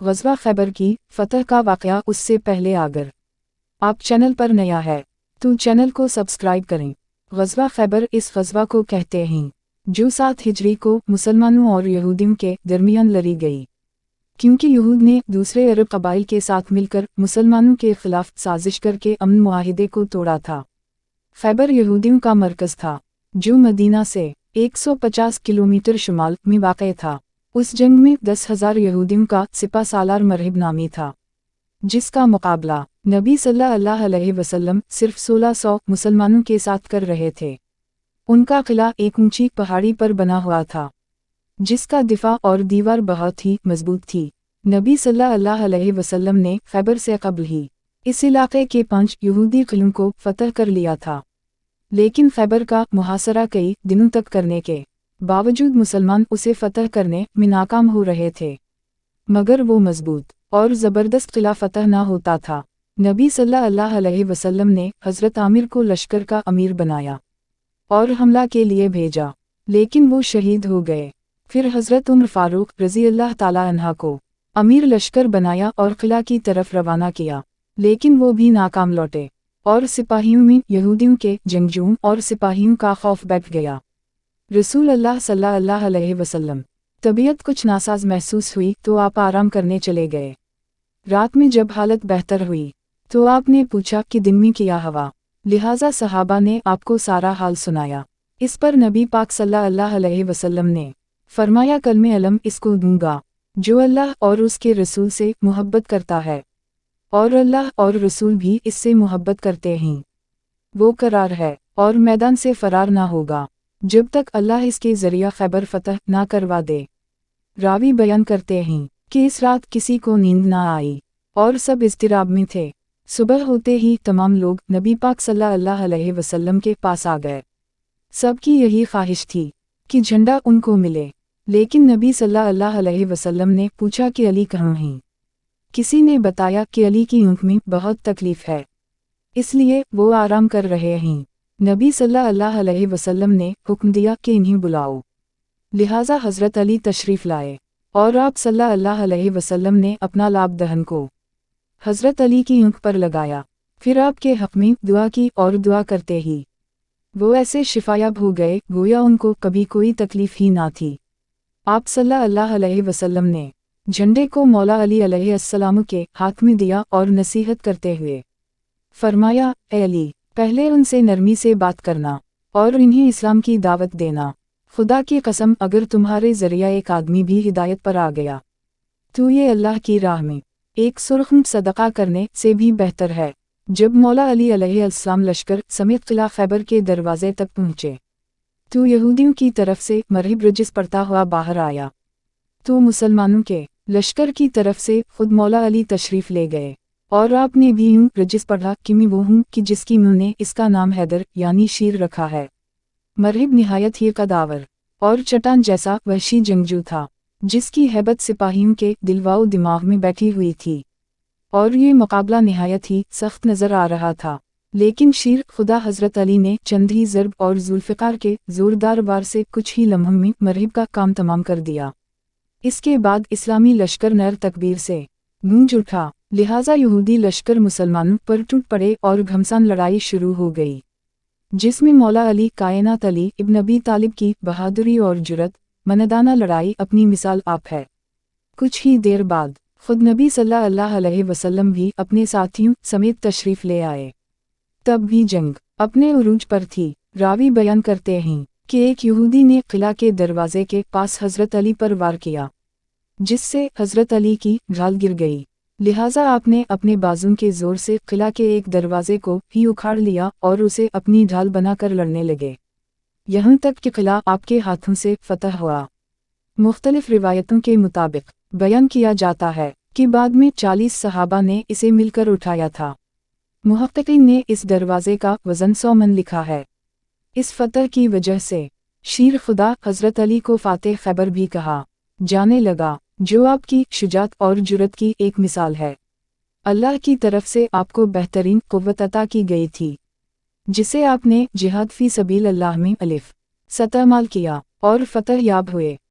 غزवा खैबर की फतह का वाक़या उससे पहले अगर आप चैनल पर नया है तो चैनल को सब्सक्राइब करें। ग़ज़वा खैबर इस ग़ज़वा को कहते हैं जो 7 हिजरी को मुसलमानों और यहूदियों के दरमियान लड़ी गई, क्योंकि यहूद ने दूसरे अरब कबाइल के साथ मिलकर मुसलमानों के खिलाफ साजिश करके अमन मुआहिदे को तोड़ा था। खैबर यहूदियों का मरकज़ था जो मदीना से 150 किलोमीटर शुमाल में वाक़ था। उस जंग में 10,000 यहूदियों का सिपा सालार मरहिब नामी था, जिसका मुकाबला नबी सल्लल्लाहु अलैहि वसल्लम सिर्फ 1600 मुसलमानों के साथ कर रहे थे। उनका किला एक ऊंची पहाड़ी पर बना हुआ था, जिसका दिफा और दीवार बहुत ही मजबूत थी। नबी सल्लल्लाहु अलैहि वसल्लम ने खैबर से कबल ही इस इलाके के 5 यहूदी किलों को फतह कर लिया था, लेकिन खैबर का मुहासरा कई दिनों तक करने के बावजूद मुसलमान उसे फतह करने में नाकाम हो रहे थे। मगर वो मजबूत और ज़बरदस्त किला फतह ना होता था। नबी सल्लल्लाहु अलैहि वसल्लम ने हज़रत आमिर को लश्कर का अमीर बनाया और हमला के लिए भेजा, लेकिन वो शहीद हो गए। फिर हज़रत उमर फ़ारूक रज़ी अल्लाह ताला अन्हा को अमीर लश्कर बनाया और किला की तरफ रवाना किया, लेकिन वो भी नाकाम लौटे और सिपाहियों में यहूदियों के जंगजुओं और सिपाहियों का खौफ बैठ गया। रसूल अल्लाह सल्लल्लाहु अलैहि वसल्लम तबीयत कुछ नासाज महसूस हुई तो आप आराम करने चले गए। रात में जब हालत बेहतर हुई तो आपने पूछा कि दिन में क्या हवा, लिहाजा सहाबा ने आपको सारा हाल सुनाया। इस पर नबी पाक सल्लल्लाहु अलैहि वसल्लम ने फरमाया, कल में अलम इसको दूंगा जो अल्लाह और उसके रसूल से मोहब्बत करता है, और अल्लाह और रसूल भी इससे मोहब्बत करते हैं। वो करार है और मैदान से फरार ना होगा जब तक अल्लाह इसके ज़रिया खैबर फतह ना करवा दे। रावी बयान करते हैं कि इस रात किसी को नींद ना आई और सब इज़्तिराब में थे। सुबह होते ही तमाम लोग नबी पाक सल्लल्लाहु अलैहि वसल्लम के पास आ गए। सबकी यही ख्वाहिश थी कि झंडा उनको मिले, लेकिन नबी सल्लल्लाहु अलैहि वसल्लम ने पूछा कि अली कहाँ हैं। किसी ने बताया कि अली की ऊँख में बहुत तकलीफ़ है, इसलिए वो आराम कर रहे हैं। नबी सल्लल्लाहु अलैहि वसल्लम ने हुक्म दिया कि इन्हें बुलाओ, लिहाजा हज़रत अली तशरीफ़ लाए और आप सल्लल्लाहु अलैहि वसल्लम ने अपना लाभ दहन को हज़रत अली की ऊँख पर लगाया। फिर आपके हक़ में दुआ की और दुआ करते ही वो ऐसे शिफायाब हो गए गोया उनको कभी कोई तकलीफ़ ही ना थी। आप सल्लल्लाहु अलैहि वसल्लम ने झंडे को मौला अली अलैहिस्सलाम के हाथ में दिया और नसीहत करते हुए फरमाया, ए अली, पहले उनसे नरमी से बात करना और इन्हें इस्लाम की दावत देना। खुदा की कसम, अगर तुम्हारे ज़रिया एक आदमी भी हिदायत पर आ गया तो ये अल्लाह की राह में एक सुरख़ सदका करने से भी बेहतर है। जब मौला अली अलैहिस्सलाम लश्कर समेत किला खैबर के दरवाजे तक पहुँचे तो यहूदियों की तरफ से मरहिब रजिस पड़ता हुआ बाहर आया, तो मुसलमानों के लश्कर की तरफ से खुद मौला अली तशरीफ़ ले गए और आपने भी यूँ रजिस पढ़ा कि मैं वो हूँ कि जिसकी मुँह ने इसका नाम हैदर यानी शीर रखा है। मरहिब निहायत ही कदावर और चट्टान जैसा वहशी जंगजू था, जिसकी हैबत सिपाहियों के दिलवाओ दिमाग में बैठी हुई थी, और ये मुकाबला निहायत ही सख्त नज़र आ रहा था। लेकिन शीर खुदा हज़रत अली ने चंद ही ज़रब और जुल्फ़िकार के ज़ोरदार वार से कुछ ही लम्हों में मरहिब का काम तमाम कर दिया। इसके बाद इस्लामी लश्कर नर तकबीर से गूंज उठा, लिहाजा यहूदी लश्कर मुसलमानों पर टूट पड़े और घमसान लड़ाई शुरू हो गई, जिसमें मौला अली कायनात अली इब्न अबी तालिब की बहादुरी और जुरत मनदाना लड़ाई अपनी मिसाल आप है। कुछ ही देर बाद खुद नबी सल्लल्लाहु अलैहि वसल्लम भी अपने साथियों समेत तशरीफ़ ले आए। तब भी जंग अपने उरूज पर थी। रावी बयान करते हैं कि एक यहूदी ने किला के दरवाजे के पास हज़रत अली पर वार किया, जिससे हज़रत अली की ढाल गिर गई। लिहाजा आपने अपने बाजू के ज़ोर से किला के एक दरवाजे को ही उखाड़ लिया और उसे अपनी ढाल बनाकर लड़ने लगे, यहाँ तक कि किला आपके हाथों से फतह हुआ। मुख्तलिफ रिवायतों के मुताबिक बयान किया जाता है कि बाद में 40 सहाबा ने इसे मिलकर उठाया था। मुहक्किकीन ने इस दरवाजे का वज़न 100 मन लिखा है। इस फतह की वजह से शीर खुदा हज़रत अली को फ़ातेह खैबर भी कहा जाने लगा, जो आपकी शुजात और जुरत की एक मिसाल है। अल्लाह की तरफ से आपको बेहतरीन क़ुव्वत अता की गई थी, जिसे आपने जिहाद फ़ी सबील अल्लाह में अलिफ सतह माल किया और फतह याब हुए।